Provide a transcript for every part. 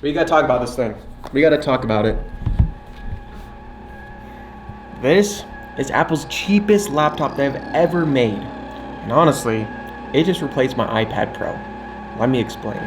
We gotta talk about this thing. We gotta talk about it. This is Apple's cheapest laptop they've ever made. And honestly, it just replaced my iPad Pro. Let me explain.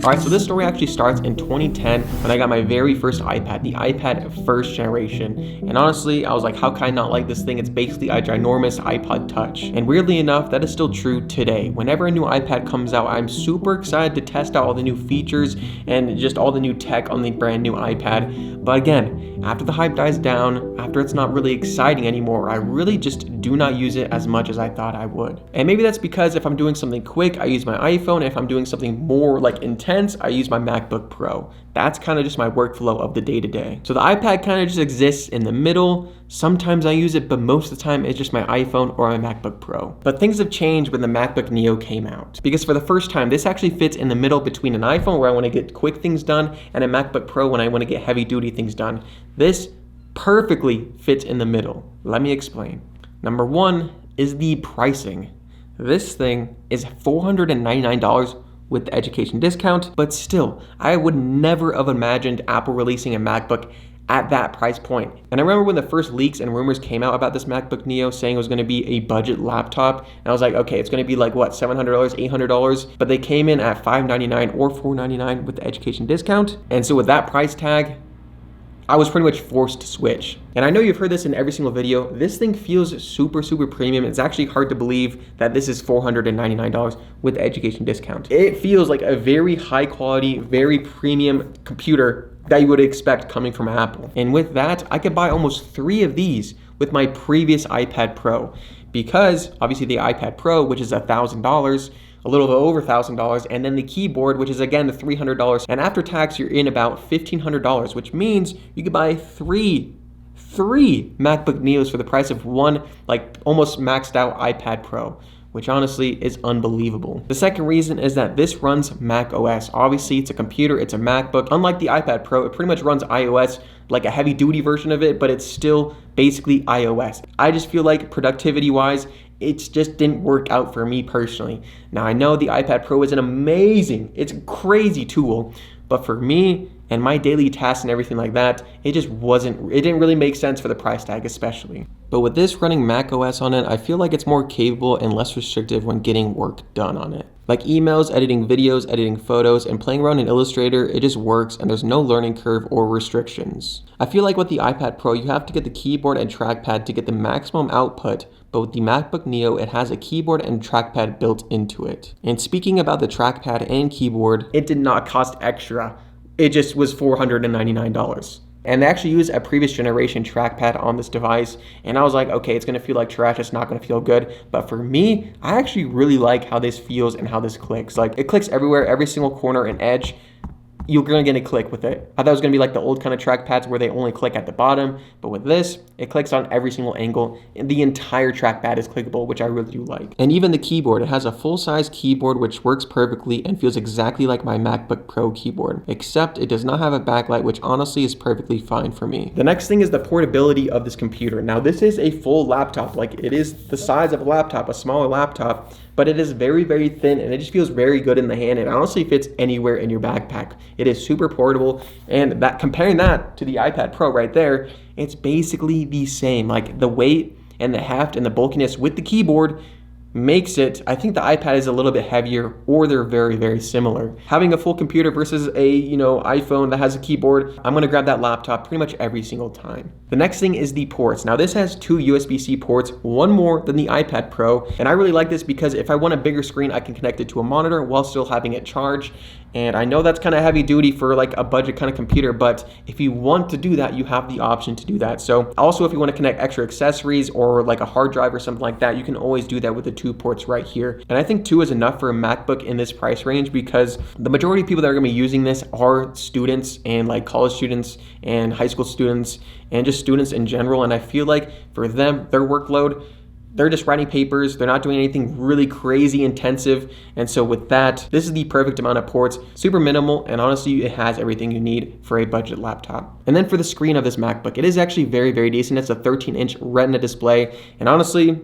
Alright, so this story actually starts in 2010 when I got my very first iPad, the iPad first generation. And honestly, I was like, how can I not like this thing? It's basically a ginormous iPod Touch. And weirdly enough, that is still true today. Whenever a new iPad comes out, I'm super excited to test out all the new features and just all the new tech on the brand new iPad. But again, after the hype dies down, after it's not really exciting anymore, I really just do not use it as much as I thought I would. And maybe that's because if I'm doing something quick, I use my iPhone. If I'm doing something more like intense, I use my MacBook Pro. That's kind of just my workflow of the day-to-day. So the iPad kind of just exists in the middle. Sometimes I use it, but most of the time it's just my iPhone or my MacBook Pro. But things have changed when the MacBook Neo came out. Because for the first time, this actually fits in the middle between an iPhone where I want to get quick things done and a MacBook Pro when I want to get heavy-duty things done. This perfectly fits in the middle. Let me explain. Number one is the pricing. This thing is $499 with the education discount, but still, I would never have imagined Apple releasing a MacBook at that price point. And I remember when the first leaks and rumors came out about this MacBook Neo saying it was gonna be a budget laptop, and I was like, okay, it's gonna be like what, $700, $800, but they came in at $599 or $499 with the education discount. And so with that price tag, I was pretty much forced to switch. And I know you've heard this in every single video. This thing feels super, super premium. It's actually hard to believe that this is $499 with the education discount. It feels like a very high quality, very premium computer that you would expect coming from Apple. And with that, I could buy almost 3 of these with my previous iPad Pro, because obviously the iPad Pro, which is $1,000, a little bit over $1,000, and then the keyboard, which is again the $300, and after tax you're in about $1,500, which means you could buy three MacBook Neos for the price of one, like almost maxed out iPad Pro, which honestly is unbelievable. The second reason is that this runs Mac OS. Obviously it's a computer, it's a MacBook. Unlike the iPad Pro, it pretty much runs iOS, like a heavy duty version of it, but it's still basically iOS. I just feel like productivity wise, it just didn't work out for me personally. Now I know the iPad Pro is an amazing, it's a crazy tool, but for me and my daily tasks and everything like that, it didn't really make sense for the price tag especially. But with this running Mac OS on it, I feel like it's more capable and less restrictive when getting work done on it. Like emails, editing videos, editing photos, and playing around in Illustrator, it just works and there's no learning curve or restrictions. I feel like with the iPad Pro, you have to get the keyboard and trackpad to get the maximum output, but with the MacBook Neo, it has a keyboard and trackpad built into it. And speaking about the trackpad and keyboard, it did not cost extra. It just was $499. And they actually use a previous generation trackpad on this device. And I was like, okay, it's gonna feel like trash, it's not gonna feel good. But for me, I actually really like how this feels and how this clicks. Like it clicks everywhere, every single corner and edge. You're gonna get a click with it. I thought it was gonna be like the old kind of trackpads where they only click at the bottom, but with this, it clicks on every single angle, and the entire trackpad is clickable, which I really do like. And even the keyboard, it has a full-size keyboard which works perfectly and feels exactly like my MacBook Pro keyboard, except it does not have a backlight, which honestly is perfectly fine for me. The next thing is the portability of this computer. Now this is a full laptop, like it is the size of a laptop, a smaller laptop, but it is very, very thin and it just feels very good in the hand. It honestly fits anywhere in your backpack. It is super portable, and that comparing that to the iPad Pro right there, it's basically the same. Like the weight and the heft and the bulkiness with the keyboard makes it, I think the iPad is a little bit heavier, or they're very, very similar. Having a full computer versus a, iPhone that has a keyboard, I'm gonna grab that laptop pretty much every single time. The next thing is the ports. Now this has 2 USB-C ports, one more than the iPad Pro, and I really like this because if I want a bigger screen, I can connect it to a monitor while still having it charged. And I know that's kind of heavy duty for like a budget kind of computer, but if you want to do that, you have the option to do that. So also if you want to connect extra accessories or like a hard drive or something like that, you can always do that with the 2 ports right here. And I think 2 is enough for a MacBook in this price range, because the majority of people that are gonna be using this are students and like college students and high school students and just students in general. And I feel like for them, their workload, they're just writing papers. They're not doing anything really crazy intensive. And so with that, this is the perfect amount of ports, super minimal, and honestly, it has everything you need for a budget laptop. And then for the screen of this MacBook, it is actually very, very decent. It's a 13-inch Retina display. And honestly,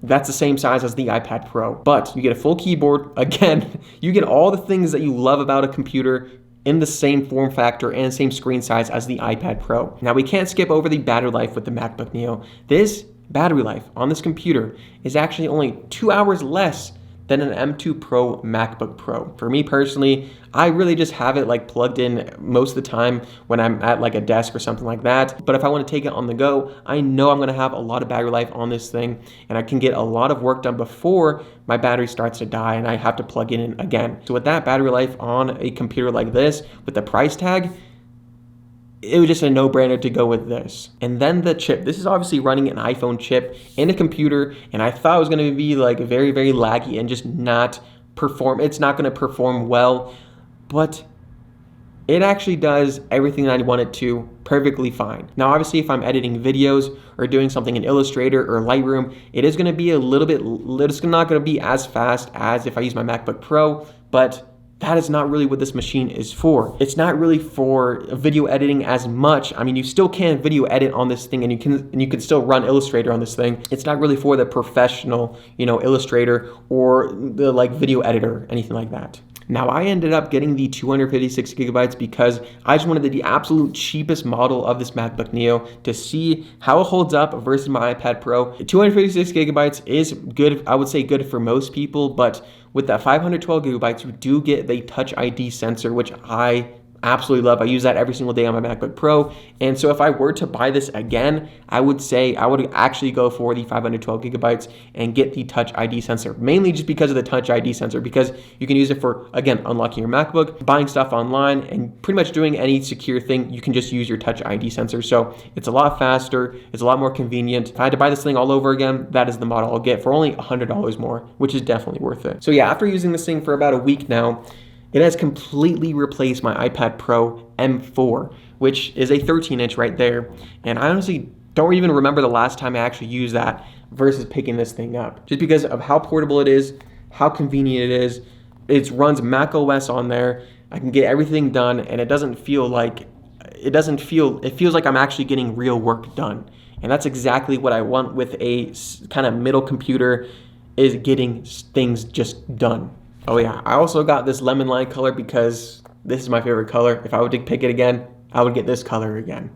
that's the same size as the iPad Pro. But you get a full keyboard. Again, you get all the things that you love about a computer in the same form factor and same screen size as the iPad Pro. Now, we can't skip over the battery life with the MacBook Neo. This battery life on this computer is actually only 2 hours less than an M2 Pro MacBook Pro. For me personally, I really just have it like plugged in most of the time when I'm at like a desk or something like that. But if I want to take it on the go, I know I'm going to have a lot of battery life on this thing, and I can get a lot of work done before my battery starts to die and I have to plug it in again. So with that battery life on a computer like this, with the price tag, it was just a no-brainer to go with this. And then the chip. This is obviously running an iPhone chip in a computer, and I thought it was going to be like very, very laggy and just not perform. It's not going to perform well, but it actually does everything that I want it to perfectly fine. Now, obviously, if I'm editing videos or doing something in Illustrator or Lightroom, it is going to be a little bit, it's not going to be as fast as if I use my MacBook Pro, but that is not really what this machine is for. It's not really for video editing as much. I mean, you still can video edit on this thing, and you can still run Illustrator on this thing. It's not really for the professional, Illustrator or the like video editor, anything like that. Now, I ended up getting the 256 gigabytes because I just wanted the absolute cheapest model of this MacBook Neo to see how it holds up versus my iPad Pro. 256 gigabytes is good, I would say good for most people, but with that 512 gigabytes, you do get the Touch ID sensor, which I absolutely love. I use that every single day on my MacBook Pro. And so if I were to buy this again, I would say I would actually go for the 512 gigabytes and get the Touch ID sensor, mainly just because of the Touch ID sensor, because you can use it for, again, unlocking your MacBook, buying stuff online, and pretty much doing any secure thing. You can just use your Touch ID sensor. So it's a lot faster. It's a lot more convenient. If I had to buy this thing all over again, that is the model I'll get for only $100 more, which is definitely worth it. So yeah, after using this thing for about a week now, it has completely replaced my iPad Pro M4, which is a 13-inch right there. And I honestly don't even remember the last time I actually used that versus picking this thing up. Just because of how portable it is, how convenient it is. It runs Mac OS on there. I can get everything done, and it feels like I'm actually getting real work done. And that's exactly what I want with a kind of middle computer, is getting things just done. Oh yeah, I also got this lemon lime color because this is my favorite color. If I were to pick it again, I would get this color again.